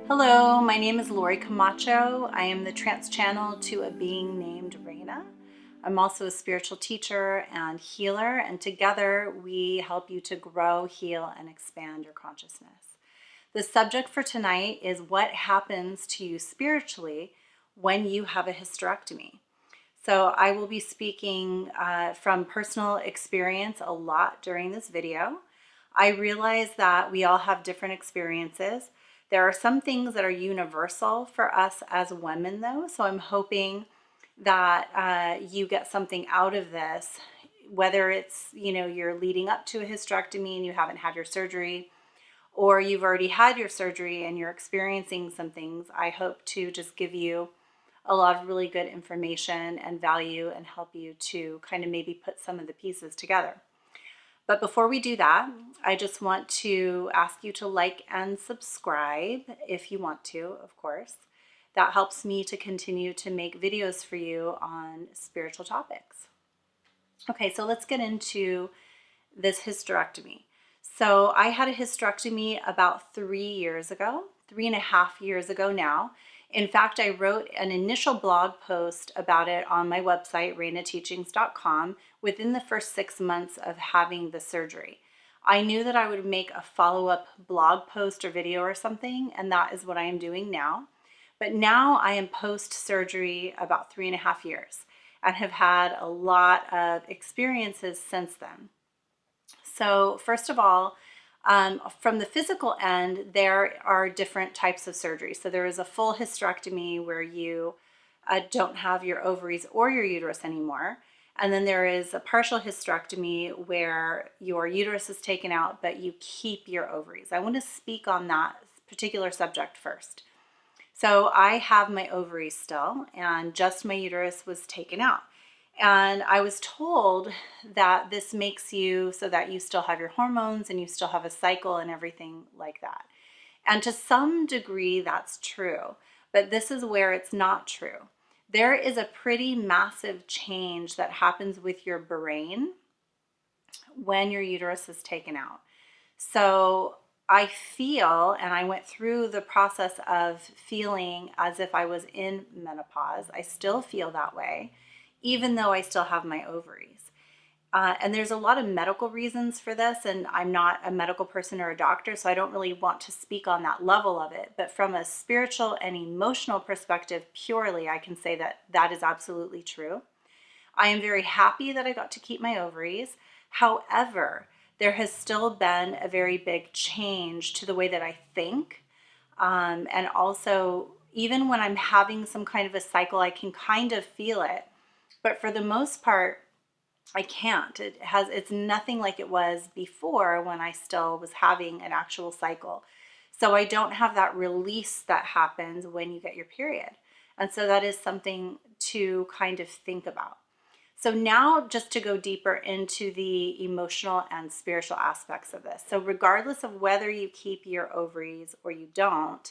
Hello, my name is Lori Camacho. I am the trance channel to a being named Reina. I'm also a spiritual teacher and healer, and together we help you to grow, heal, and expand your consciousness. The subject for tonight is what happens to you spiritually when you have a hysterectomy. So I will be speaking from personal experience a lot during this video. I realize that we all have different experiences. There are some things that are universal for us as women though, so I'm hoping that you get something out of this, whether it's, you're leading up to a hysterectomy and you haven't had your surgery, or you've already had your surgery and you're experiencing some things. I hope to just give you a lot of really good information and value and help you to kind of maybe put some of the pieces together. But before we do that, I just want to ask you to like and subscribe if you want to, of course. That helps me to continue to make videos for you on spiritual topics. Okay, so let's get into this hysterectomy. So I had a hysterectomy about 3 years ago, 3.5 years ago now. In fact, I wrote an initial blog post about it on my website, reinateachings.com, within the first 6 months of having the surgery. I knew that I would make a follow-up blog post or video or something, and that is what I am doing now. But now I am post-surgery about 3.5 years and have had a lot of experiences since then. So first of all, from the physical end, there are different types of surgery. So there is a full hysterectomy where you don't have your ovaries or your uterus anymore. And then there is a partial hysterectomy where your uterus is taken out, but you keep your ovaries. I want to speak on that particular subject first. So I have my ovaries still, and just my uterus was taken out. And I was told that this makes you so that you still have your hormones and you still have a cycle and everything like that. And to some degree, that's true. But this is where it's not true. There is a pretty massive change that happens with your brain when your uterus is taken out. So I feel, and I went through the process of feeling as if I was in menopause. I still feel that way, even though I still have my ovaries. And there's a lot of medical reasons for this, and I'm not a medical person or a doctor, so I don't really want to speak on that level of it. But from a spiritual and emotional perspective, purely, I can say that that is absolutely true. I am very happy that I got to keep my ovaries. However, there has still been a very big change to the way that I think. And also, even when I'm having some kind of a cycle, I can kind of feel it. But for the most part, I can't. It's nothing like it was before when I still was having an actual cycle. So I don't have that release that happens when you get your period. And so that is something to kind of think about. So now just to go deeper into the emotional and spiritual aspects of this. So regardless of whether you keep your ovaries or you don't,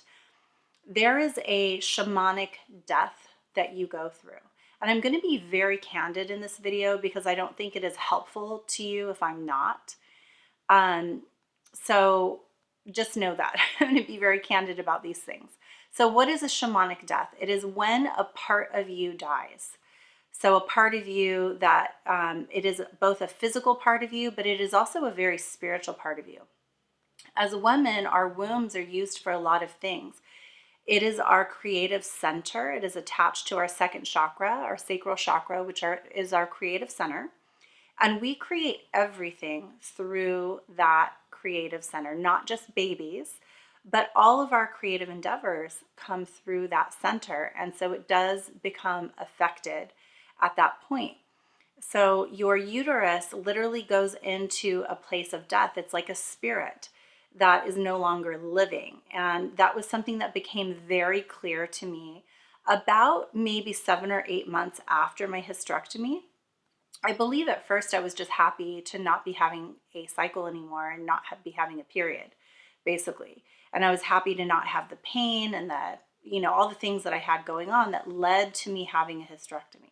there is a shamanic death that you go through. And I'm going to be very candid in this video because I don't think it is helpful to you if I'm not. So just know that. I'm going to be very candid about these things. So what is a shamanic death? It is when a part of you dies. So a part of you that it is both a physical part of you, but it is also a very spiritual part of you. As women, our wombs are used for a lot of things. It is our creative center. It is attached to our second chakra, our sacral chakra, which is our creative center. And we create everything through that creative center, not just babies, but all of our creative endeavors come through that center. And so it does become affected at that point. So your uterus literally goes into a place of death. It's like a spirit that is no longer living. And that was something that became very clear to me about maybe 7 or 8 months after my hysterectomy. I believe at first I was just happy to not be having a cycle anymore and not be having a period, basically. And I was happy to not have the pain and all the things that I had going on that led to me having a hysterectomy.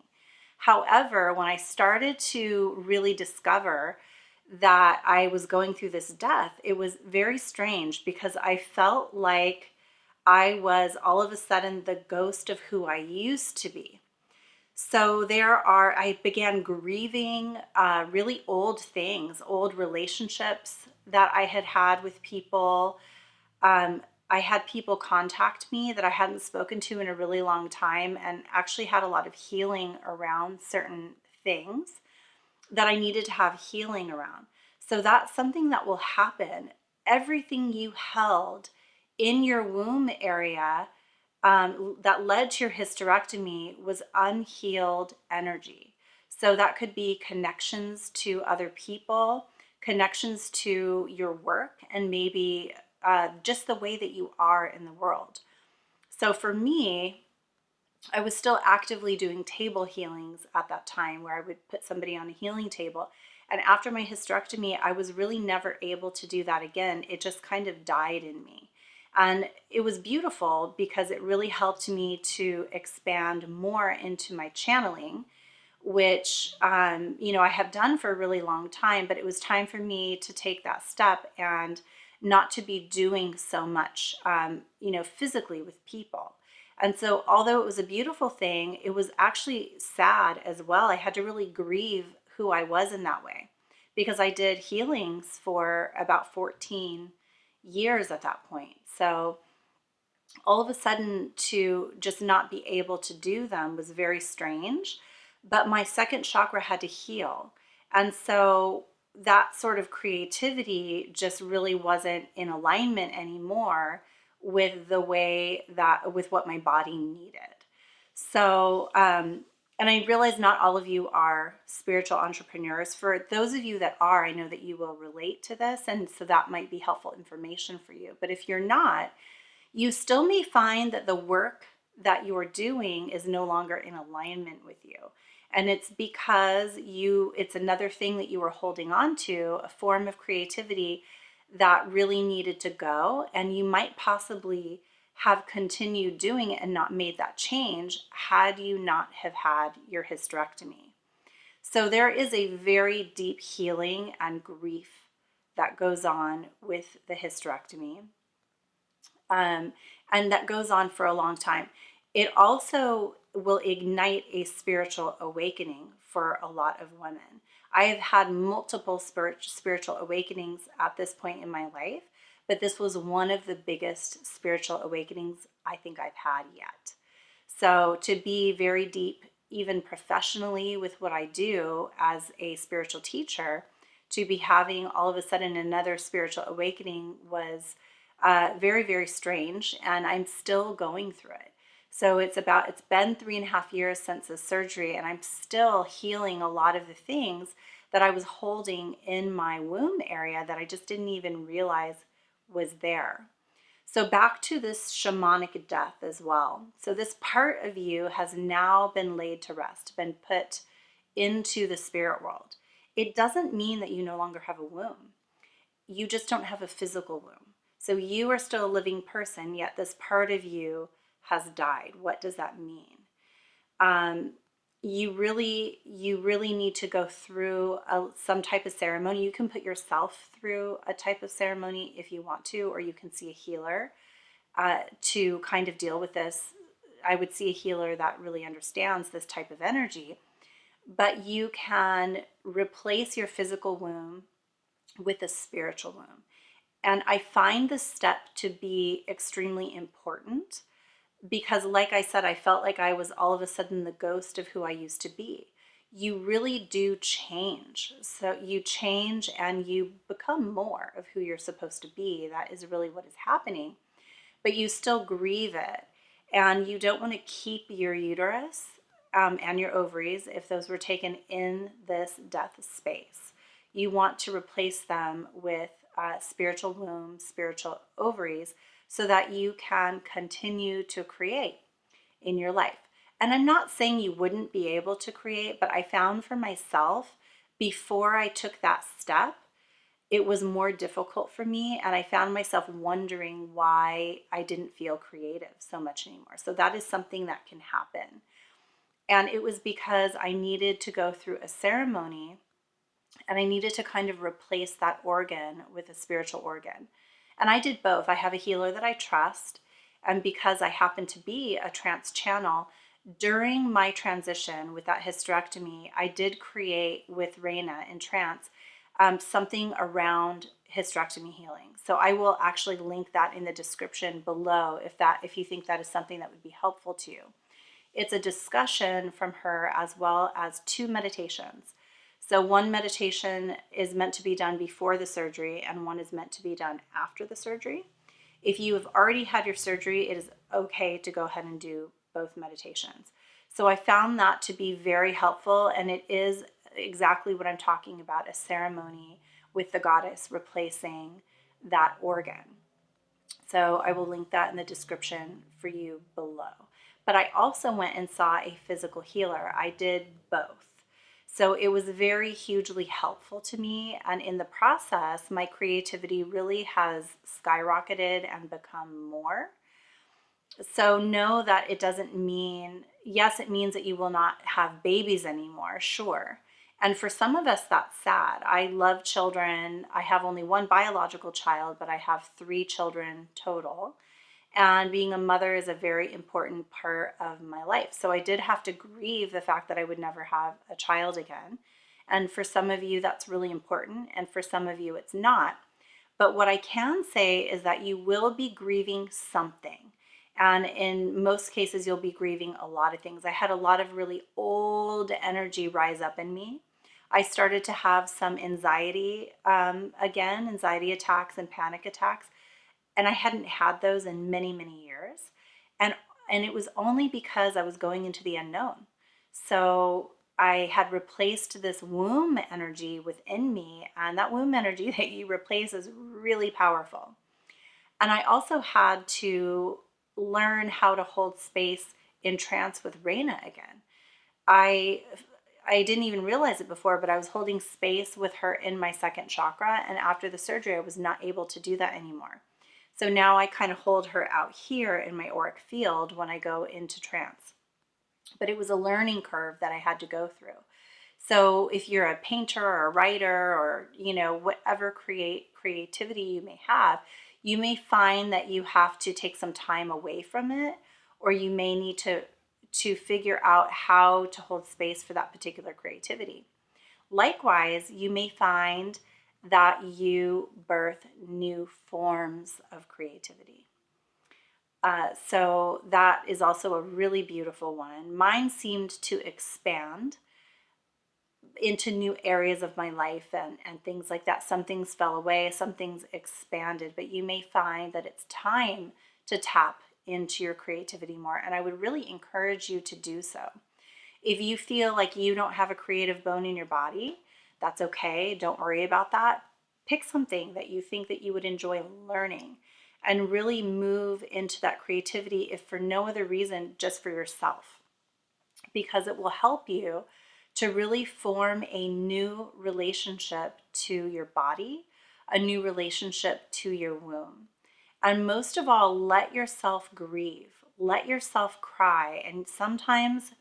However, when I started to really discover that I was going through this death, it was very strange because I felt like I was all of a sudden the ghost of who I used to be. So I began grieving really old things, old relationships that I had had with people. Um, I had people contact me that I hadn't spoken to in a really long time, and actually had a lot of healing around certain things that I needed to have healing around. So that's something that will happen. Everything you held in your womb area that led to your hysterectomy was unhealed energy. So that could be connections to other people, connections to your work, and maybe just the way that you are in the world. So for me, I was still actively doing table healings at that time, where I would put somebody on a healing table. And after my hysterectomy, I was really never able to do that again. It just kind of died in me. And it was beautiful because it really helped me to expand more into my channeling, which, I have done for a really long time, but it was time for me to take that step and not to be doing so much, physically with people. And so, although it was a beautiful thing, it was actually sad as well. I had to really grieve who I was in that way, because I did healings for about 14 years at that point. So, all of a sudden, to just not be able to do them was very strange. But my second chakra had to heal. And so, that sort of creativity just really wasn't in alignment anymore with with what my body needed. So, and I realize not all of you are spiritual entrepreneurs. For those of you that are, I know that you will relate to this. And so that might be helpful information for you. But if you're not, you still may find that the work that you're doing is no longer in alignment with you. And it's because it's another thing that you were holding on to, a form of creativity that really needed to go. And you might possibly have continued doing it and not made that change had you not have had your hysterectomy. So there is a very deep healing and grief that goes on with the hysterectomy. And that goes on for a long time. It also will ignite a spiritual awakening for a lot of women. I have had multiple spiritual awakenings at this point in my life, but this was one of the biggest spiritual awakenings I think I've had yet. So to be very deep, even professionally with what I do as a spiritual teacher, to be having all of a sudden another spiritual awakening was very, very strange, and I'm still going through it. So it's been 3.5 years since the surgery, and I'm still healing a lot of the things that I was holding in my womb area that I just didn't even realize was there. So back to this shamanic death as well. So this part of you has now been laid to rest, been put into the spirit world. It doesn't mean that you no longer have a womb. You just don't have a physical womb. So you are still a living person, yet this part of you has died. What does that mean? You really need to go through some type of ceremony. You can put yourself through a type of ceremony if you want to, or you can see a healer to kind of deal with this. I would see a healer that really understands this type of energy. But you can replace your physical womb with a spiritual womb. And I find this step to be extremely important because, like I said, I felt like I was all of a sudden the ghost of who I used to be. You really do change. So you change and you become more of who you're supposed to be. That is really what is happening. But you still grieve it. And you don't want to keep your uterus and your ovaries if those were taken in this death space. You want to replace them with spiritual womb, spiritual ovaries, so that you can continue to create in your life. And I'm not saying you wouldn't be able to create, but I found for myself before I took that step, it was more difficult for me. And I found myself wondering why I didn't feel creative so much anymore. So that is something that can happen. And it was because I needed to go through a ceremony and I needed to kind of replace that organ with a spiritual organ. And I did both. I have a healer that I trust, And because I happen to be a trance channel, during my transition with that hysterectomy, I did create with Raina in trance something around hysterectomy healing. So I will actually link that in the description below if you think that is something that would be helpful to you. It's a discussion from her as well as 2 meditations. So one meditation is meant to be done before the surgery and one is meant to be done after the surgery. If you have already had your surgery, it is okay to go ahead and do both meditations. So I found that to be very helpful, and it is exactly what I'm talking about, a ceremony with the goddess replacing that organ. So I will link that in the description for you below. But I also went and saw a physical healer. I did both. So it was very hugely helpful to me. And in the process, my creativity really has skyrocketed and become more. So know that it doesn't mean, yes, it means that you will not have babies anymore, sure. And for some of us, that's sad. I love children. I have only one biological child, but I have 3 children total. And being a mother is a very important part of my life. So I did have to grieve the fact that I would never have a child again. And for some of you, that's really important. And for some of you, it's not. But what I can say is that you will be grieving something. And in most cases, you'll be grieving a lot of things. I had a lot of really old energy rise up in me. I started to have some anxiety, anxiety attacks and panic attacks. And I hadn't had those in many, many years. And it was only because I was going into the unknown. So I had replaced this womb energy within me, and that womb energy that you replace is really powerful. And I also had to learn how to hold space in trance with Raina again. I didn't even realize it before, but I was holding space with her in my 2nd chakra, and after the surgery, I was not able to do that anymore. So now I kind of hold her out here in my auric field when I go into trance. But it was a learning curve that I had to go through. So if you're a painter or a writer or, whatever creativity you may have, you may find that you have to take some time away from it, or you may need to figure out how to hold space for that particular creativity. Likewise, you may find that you birth new forms of creativity. So that is also a really beautiful one. Mine seemed to expand into new areas of my life and things like that. Some things fell away, some things expanded, but you may find that it's time to tap into your creativity more. And I would really encourage you to do so. If you feel like you don't have a creative bone in your body, that's okay. Don't worry about that. Pick something that you think that you would enjoy learning and really move into that creativity, if for no other reason, just for yourself, because it will help you to really form a new relationship to your body, a new relationship to your womb. And most of all, let yourself grieve, let yourself cry. And sometimes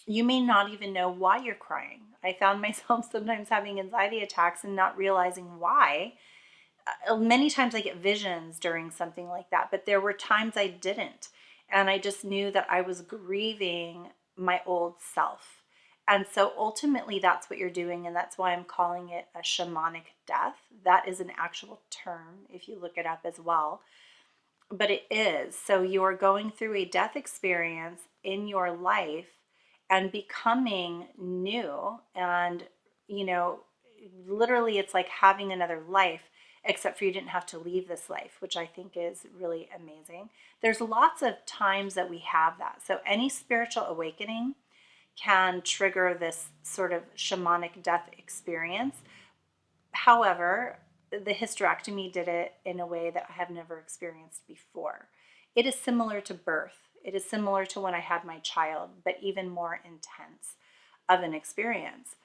you may not even know why you're crying. I found myself sometimes having anxiety attacks and not realizing why. Many times I get visions during something like that, but there were times I didn't. And I just knew that I was grieving my old self. And so ultimately that's what you're doing, and that's why I'm calling it a shamanic death. That is an actual term if you look it up as well. But it is. So you're going through a death experience in your life and becoming new, and literally it's like having another life, except for you didn't have to leave this life, which I think is really amazing. There's lots of times that we have that. So any spiritual awakening can trigger this sort of shamanic death experience. However, the hysterectomy did it in a way that I have never experienced before. It is similar to birth. It is similar to when I had my child, but even more intense of an experience.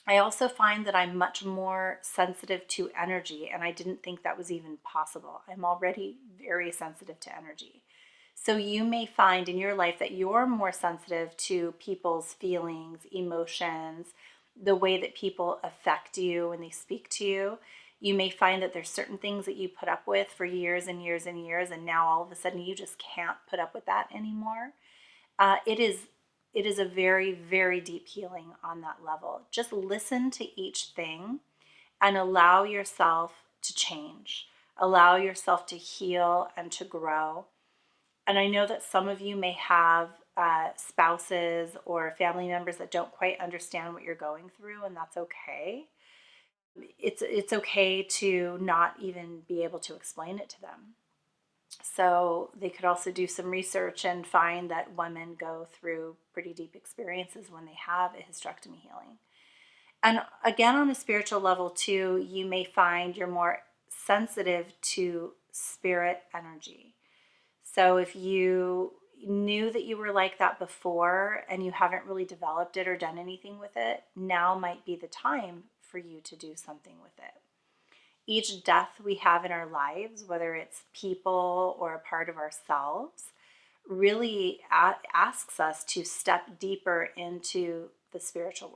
I also find that I'm much more sensitive to energy, and I didn't think that was even possible. I'm already very sensitive to energy. So you may find in your life that you're more sensitive to people's feelings, emotions, the way that people affect you when they speak to you. You may find that there's certain things that you put up with for years and years and years, and now all of a sudden you just can't put up with that anymore. It is a very, very deep healing on that level. Just listen to each thing and allow yourself to change. Allow yourself to heal and to grow. And I know that some of you may have spouses or family members that don't quite understand what you're going through, and that's okay. It's okay to not even be able to explain it to them. So they could also do some research and find that women go through pretty deep experiences when they have a hysterectomy healing. And again, on a spiritual level too, you may find you're more sensitive to spirit energy. So if you knew that you were like that before and you haven't really developed it or done anything with it, now might be the time for you to do something with it. Each death we have in our lives, whether it's people or a part of ourselves, really asks us to step deeper into the spiritual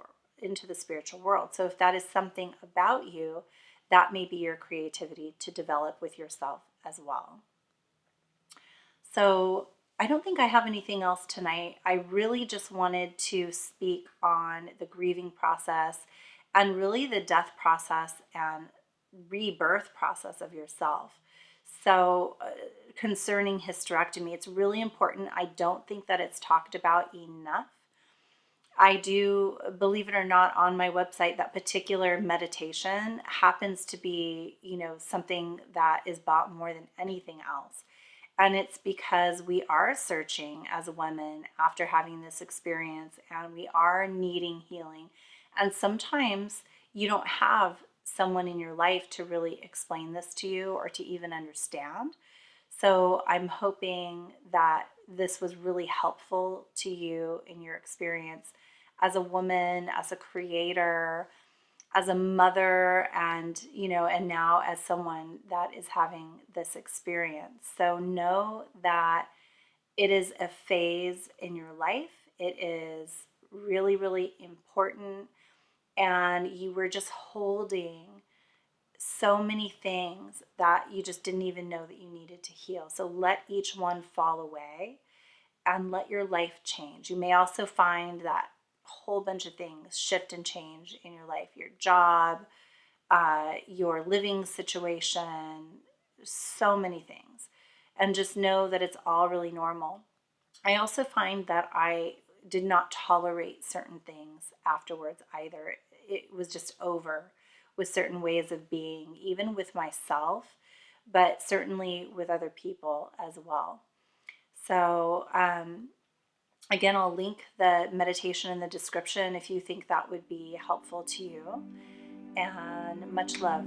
world. So if that is something about you, that may be your creativity to develop with yourself as well. So I don't think I have anything else tonight. I really just wanted to speak on the grieving process and really the death process and rebirth process of yourself. So concerning hysterectomy, it's really important. I don't think that it's talked about enough. I do, believe it or not, on my website, that particular meditation happens to be, something that is bought more than anything else. And it's because we are searching as women after having this experience, and we are needing healing. And sometimes you don't have someone in your life to really explain this to you or to even understand. So I'm hoping that this was really helpful to you in your experience as a woman, as a creator, as a mother, and and now as someone that is having this experience. So know that it is a phase in your life. It is really, really important, and you were just holding so many things that you just didn't even know that you needed to heal. So let each one fall away and let your life change. You may also find that a whole bunch of things shift and change in your life, your job, your living situation, so many things. And just know that it's all really normal. I also find that I did not tolerate certain things afterwards either. It was just over with certain ways of being, even with myself, but certainly with other people as well. So, again, I'll link the meditation in the description if you think that would be helpful to you. And much love.